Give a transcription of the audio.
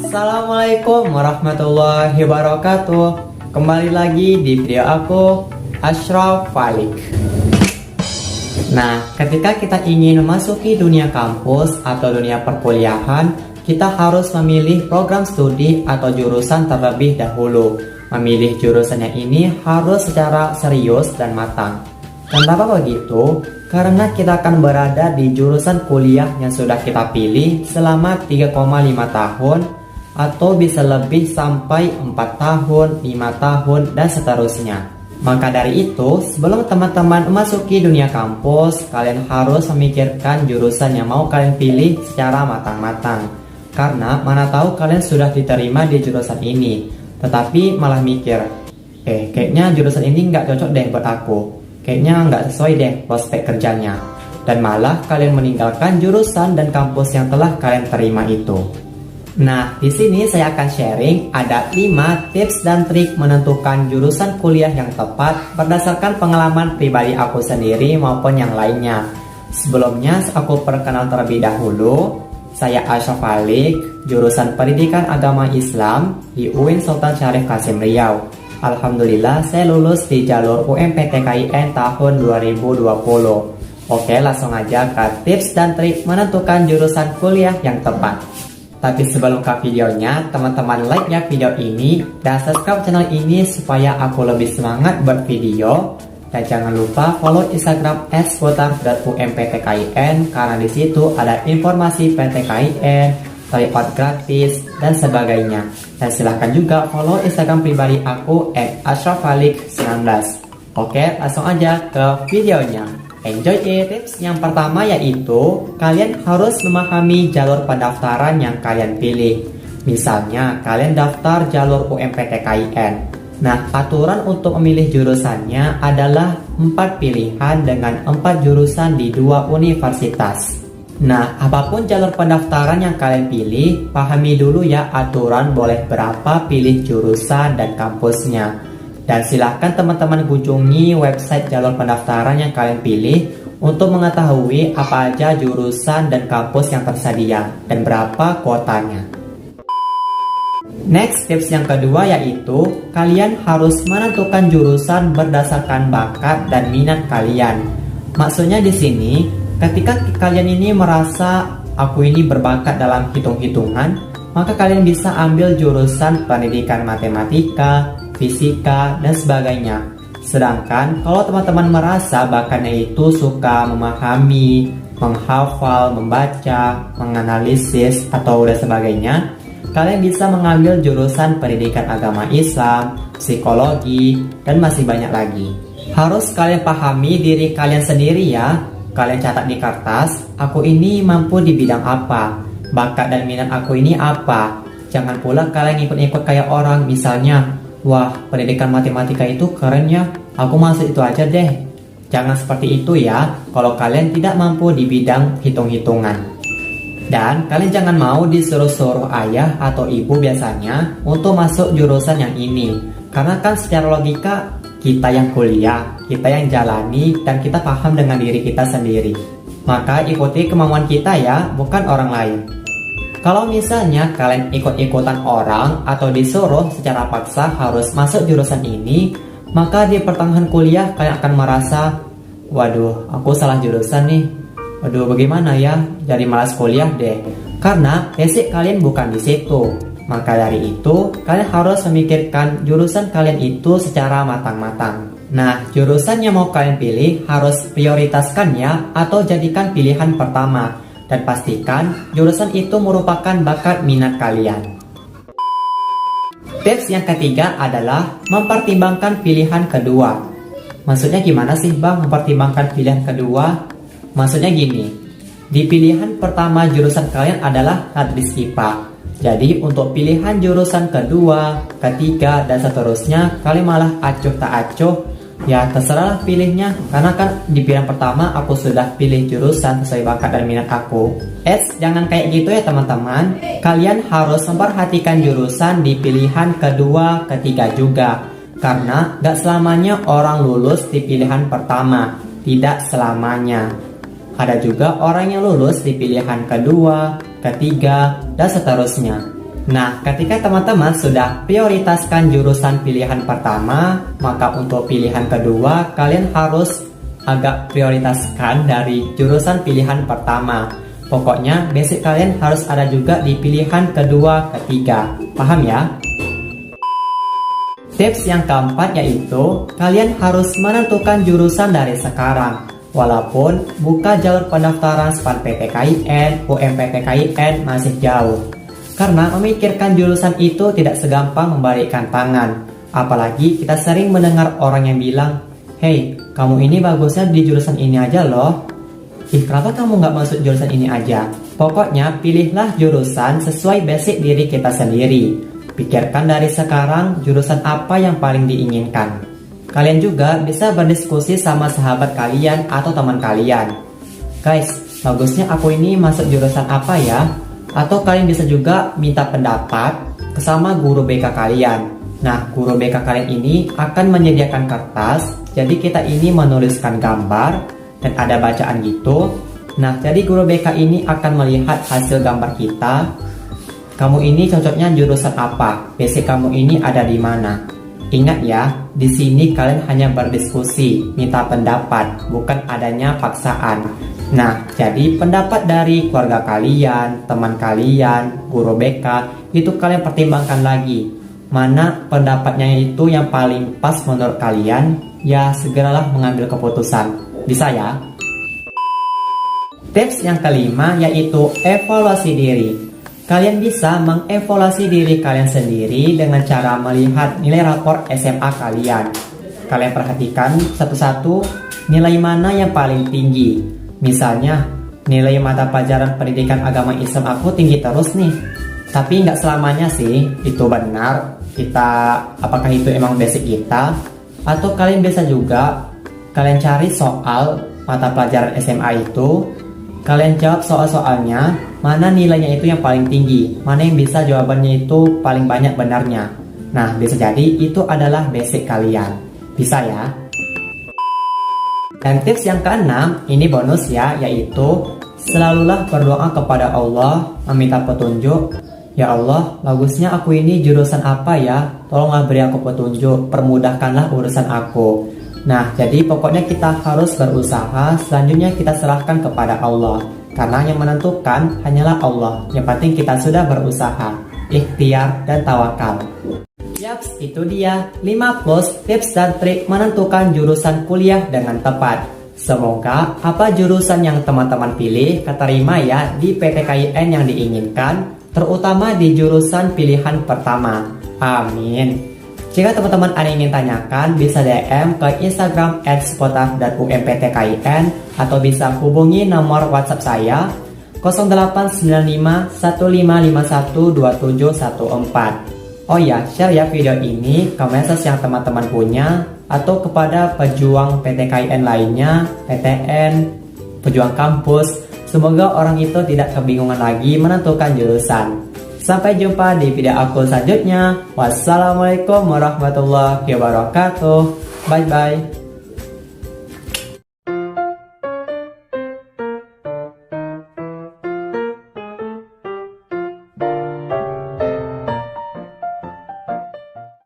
Assalamualaikum warahmatullahi wabarakatuh. Kembali lagi di video aku, Ashraf Falik. Nah, ketika kita ingin memasuki dunia kampus atau dunia perkuliahan, kita harus memilih program studi atau jurusan terlebih dahulu. Memilih jurusannya ini harus secara serius dan matang. Kenapa begitu? Karena kita akan berada di jurusan kuliah yang sudah kita pilih selama 3,5 tahun atau bisa lebih sampai 4 tahun, 5 tahun, dan seterusnya. Maka dari itu, sebelum teman-teman memasuki dunia kampus, kalian harus memikirkan jurusan yang mau kalian pilih secara matang-matang. Karena mana tahu kalian sudah diterima di jurusan ini, tetapi malah mikir, kayaknya jurusan ini nggak cocok deh buat aku. Kayaknya nggak sesuai deh prospek kerjanya. Dan malah kalian meninggalkan jurusan dan kampus yang telah kalian terima itu. Nah, di sini saya akan sharing ada 5 tips dan trik menentukan jurusan kuliah yang tepat berdasarkan pengalaman pribadi aku sendiri maupun yang lainnya. Sebelumnya, aku perkenal terlebih dahulu. Saya Ashraf Falik, jurusan Pendidikan Agama Islam di UIN Sultan Syarif Qasim Riau. Alhamdulillah, saya lulus di jalur UMPTKIN tahun 2020. Oke, langsung aja ke tips dan trik menentukan jurusan kuliah yang tepat. Tapi sebelum ke videonya, teman-teman like ya video ini dan subscribe channel ini supaya aku lebih semangat buat video. Dan jangan lupa follow Instagram @seputar.umptkin karena di situ ada informasi PTKIN, tryout gratis, dan sebagainya. Dan silahkan juga follow Instagram pribadi aku @ashrafalik19. Oke, langsung aja ke videonya. Enjoy it. Tips yang pertama yaitu kalian harus memahami jalur pendaftaran yang kalian pilih. Misalnya kalian daftar jalur UMPTKIN. Nah, aturan untuk memilih jurusannya adalah 4 pilihan dengan 4 jurusan di 2 universitas. Nah, apapun jalur pendaftaran yang kalian pilih, pahami dulu ya aturan boleh berapa pilih jurusan dan kampusnya. Dan silahkan teman-teman kunjungi website jalur pendaftaran yang kalian pilih untuk mengetahui apa aja jurusan dan kampus yang tersedia dan berapa kuotanya. Next, tips yang kedua yaitu kalian harus menentukan jurusan berdasarkan bakat dan minat kalian. Maksudnya di sini, ketika kalian ini merasa aku ini berbakat dalam hitung-hitungan, maka kalian bisa ambil jurusan pendidikan matematika, fisika, dan sebagainya. Sedangkan kalau teman-teman merasa bakatnya itu suka memahami, menghafal, membaca, menganalisis, atau dan sebagainya, kalian bisa mengambil jurusan pendidikan agama Islam, psikologi, dan masih banyak lagi. Harus kalian pahami diri kalian sendiri ya. Kalian catat di kertas, aku ini mampu di bidang apa, bakat dan minat aku ini apa. Jangan pula kalian ikut-ikut kayak orang, misalnya, wah, pendidikan matematika itu keren ya, aku masuk itu aja deh. Jangan seperti itu ya, kalau kalian tidak mampu di bidang hitung-hitungan. Dan kalian jangan mau disuruh-suruh ayah atau ibu biasanya untuk masuk jurusan yang ini. Karena kan secara logika, kita yang kuliah, kita yang jalani, dan kita paham dengan diri kita sendiri. Maka ikuti kemauan kita ya, bukan orang lain. Kalau misalnya kalian ikut-ikutan orang atau disuruh secara paksa harus masuk jurusan ini, maka di pertengahan kuliah kalian akan merasa, waduh, aku salah jurusan nih. Waduh, bagaimana ya? Jadi malas kuliah deh. Karena basic kalian bukan di situ. Maka dari itu, kalian harus memikirkan jurusan kalian itu secara matang-matang. Nah, jurusan yang mau kalian pilih harus prioritaskan ya, atau jadikan pilihan pertama. Dan pastikan jurusan itu merupakan bakat minat kalian. Tips yang ketiga adalah mempertimbangkan pilihan kedua. Maksudnya gimana sih bang mempertimbangkan pilihan kedua? Maksudnya gini, di pilihan pertama jurusan kalian adalah hadis IPA. Jadi untuk pilihan jurusan kedua, ketiga, dan seterusnya, kalian malah acuh tak acuh. Ya terserah pilihnya, karena kan di pilihan pertama aku sudah pilih jurusan sesuai bakat dan minat aku. Jangan kayak gitu ya teman-teman. Kalian harus memperhatikan jurusan di pilihan kedua, ketiga juga. Karena gak selamanya orang lulus di pilihan pertama. Tidak selamanya. Ada juga orang yang lulus di pilihan kedua, ketiga, dan seterusnya. Nah, ketika teman-teman sudah prioritaskan jurusan pilihan pertama, maka untuk pilihan kedua, kalian harus agak prioritaskan dari jurusan pilihan pertama. Pokoknya, basic kalian harus ada juga di pilihan kedua, ketiga. Paham ya? Tips yang keempat yaitu, kalian harus menentukan jurusan dari sekarang. Walaupun buka jalur pendaftaran SPAN PTKIN, UMPTKIN masih jauh. Karena memikirkan jurusan itu tidak segampang membalikkan tangan. Apalagi kita sering mendengar orang yang bilang, "Hey, kamu ini bagusnya di jurusan ini aja loh. Ih, kenapa kamu nggak masuk jurusan ini aja?" Pokoknya pilihlah jurusan sesuai basic diri kita sendiri. Pikirkan dari sekarang jurusan apa yang paling diinginkan. Kalian juga bisa berdiskusi sama sahabat kalian atau teman kalian. "Guys, bagusnya aku ini masuk jurusan apa ya?" Atau kalian bisa juga minta pendapat ke sama guru BK kalian. Nah, guru BK kalian ini akan menyediakan kertas, jadi kita ini menuliskan gambar dan ada bacaan gitu. Nah, jadi guru BK ini akan melihat hasil gambar kita. Kamu ini cocoknya jurusan apa? Basic kamu ini ada di mana? Ingat ya, di sini kalian hanya berdiskusi, minta pendapat, bukan adanya paksaan. Nah, jadi pendapat dari keluarga kalian, teman kalian, guru BK, itu kalian pertimbangkan lagi. Mana pendapatnya itu yang paling pas menurut kalian, ya segeralah mengambil keputusan. Bisa ya? Tips yang kelima yaitu evaluasi diri. Kalian bisa mengevaluasi diri kalian sendiri dengan cara melihat nilai rapor SMA kalian. Kalian perhatikan satu-satu nilai mana yang paling tinggi. Misalnya, nilai mata pelajaran pendidikan agama Islam aku tinggi terus nih. Tapi nggak selamanya sih itu benar. Apakah itu emang basic kita? Atau kalian bisa juga kalian cari soal mata pelajaran SMA itu. Kalian jawab soal-soalnya, mana nilainya itu yang paling tinggi, mana yang bisa jawabannya itu paling banyak benarnya. Nah, bisa jadi itu adalah basic kalian. Bisa ya? Dan tips yang keenam, ini bonus ya, yaitu selalulah berdoa kepada Allah, meminta petunjuk. "Ya Allah, bagusnya aku ini jurusan apa ya? Tolonglah beri aku petunjuk, permudahkanlah urusan aku." Nah, jadi pokoknya kita harus berusaha, selanjutnya kita serahkan kepada Allah. Karena yang menentukan hanyalah Allah. Yang penting kita sudah berusaha, ikhtiar dan tawakal. Yaps, itu dia 5 plus tips dan trik menentukan jurusan kuliah dengan tepat. Semoga apa jurusan yang teman-teman pilih keterima ya di PTKIN yang diinginkan, terutama di jurusan pilihan pertama. Amin. Jika teman-teman ada yang ingin tanyakan, bisa DM ke Instagram @spotaf.umptkin atau bisa hubungi nomor WhatsApp saya 0895 1551 2714. Oh ya, share ya video ini ke medsos yang teman-teman punya atau kepada pejuang PTKIN lainnya, PTN, pejuang kampus. Semoga orang itu tidak kebingungan lagi menentukan jurusan. Sampai jumpa di video aku selanjutnya. Wassalamualaikum warahmatullahi wabarakatuh. Bye bye.